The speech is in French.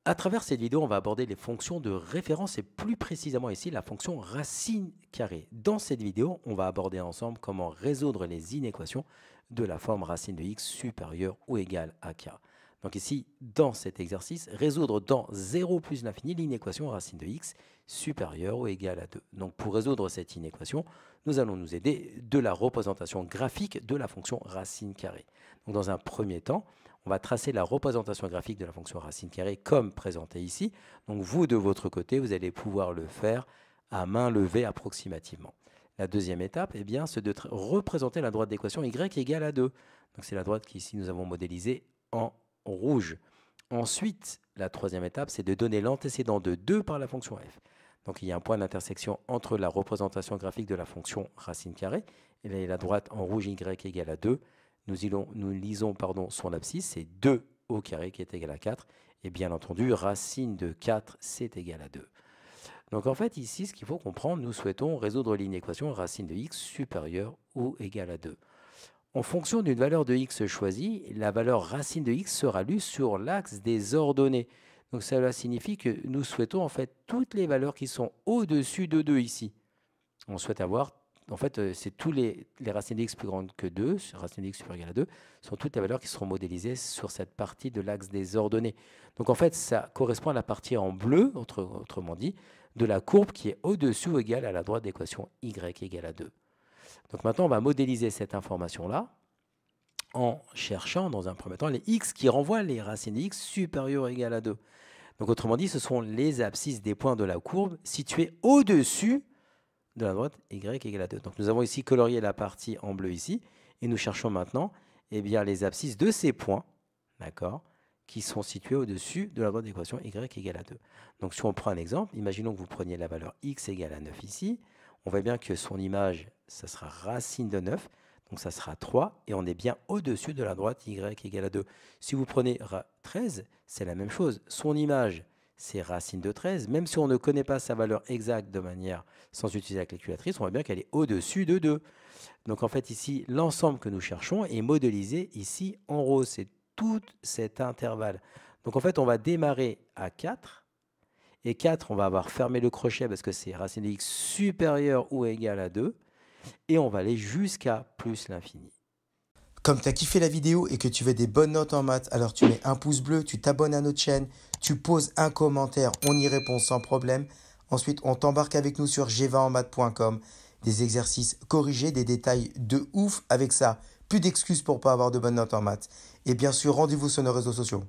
À travers cette vidéo, on va aborder les fonctions de référence et plus précisément ici la fonction racine carrée. Dans cette vidéo, on va aborder ensemble comment résoudre les inéquations de la forme racine de x supérieure ou égale à k. Donc ici, dans cet exercice, résoudre dans 0 plus l'infini l'inéquation racine de x supérieure ou égale à 2. Donc pour résoudre cette inéquation, nous allons nous aider de la représentation graphique de la fonction racine carrée. Donc dans un premier temps, on va tracer la représentation graphique de la fonction racine carrée comme présenté ici. Donc vous, de votre côté, vous allez pouvoir le faire à main levée approximativement. La deuxième étape, eh bien, c'est de représenter la droite d'équation y égale à 2. Donc c'est la droite qu'ici nous avons modélisée en rouge. Ensuite, la troisième étape, c'est de donner l'antécédent de 2 par la fonction f. Donc il y a un point d'intersection entre la représentation graphique de la fonction racine carrée et la droite en rouge y égale à 2. Nous lisons son abscisse, c'est 2 au carré qui est égal à 4. Et bien entendu, racine de 4, c'est égal à 2. Donc en fait, ici, ce qu'il faut comprendre, nous souhaitons résoudre l'inéquation racine de x supérieure ou égale à 2. En fonction d'une valeur de x choisie, la valeur racine de x sera lue sur l'axe des ordonnées. Donc cela signifie que nous souhaitons en fait toutes les valeurs qui sont au-dessus de 2 ici. On souhaite avoir, en fait, c'est tous les racines de x plus grandes que 2, racine de x supérieure ou égale à 2, sont toutes les valeurs qui seront modélisées sur cette partie de l'axe des ordonnées. Donc en fait, ça correspond à la partie en bleu, autrement dit, de la courbe qui est au-dessus ou égale à la droite d'équation y égale à 2. Donc maintenant, on va modéliser cette information-là en cherchant, dans un premier temps, les x qui renvoient les racines de x supérieures ou égales à 2. Donc autrement dit, ce sont les abscisses des points de la courbe situés au-dessus de la droite y égale à 2. Donc nous avons ici colorié la partie en bleu ici, et nous cherchons maintenant bien, les abscisses de ces points, d'accord, qui sont situés au-dessus de la droite d'équation y égale à 2. Donc si on prend un exemple, imaginons que vous preniez la valeur x égale à 9 ici, on voit bien que son image, ça sera racine de 9, donc ça sera 3, et on est bien au-dessus de la droite y égale à 2. Si vous prenez 13, c'est la même chose. Son image, c'est racine de 13. Même si on ne connaît pas sa valeur exacte de manière sans utiliser la calculatrice, on voit bien qu'elle est au-dessus de 2. Donc en fait ici, l'ensemble que nous cherchons est modélisé ici en rose. C'est tout cet intervalle. Donc en fait, on va démarrer à 4. Et 4, on va avoir fermé le crochet parce que c'est racine de x supérieure ou égale à 2. Et on va aller jusqu'à plus l'infini. Comme tu as kiffé la vidéo et que tu veux des bonnes notes en maths, alors tu mets un pouce bleu, tu t'abonnes à notre chaîne, tu poses un commentaire, on y répond sans problème. Ensuite, on t'embarque avec nous sur g20enmaths.com. Des exercices corrigés, des détails de ouf avec ça. Plus d'excuses pour pas avoir de bonnes notes en maths. Et bien sûr, rendez-vous sur nos réseaux sociaux.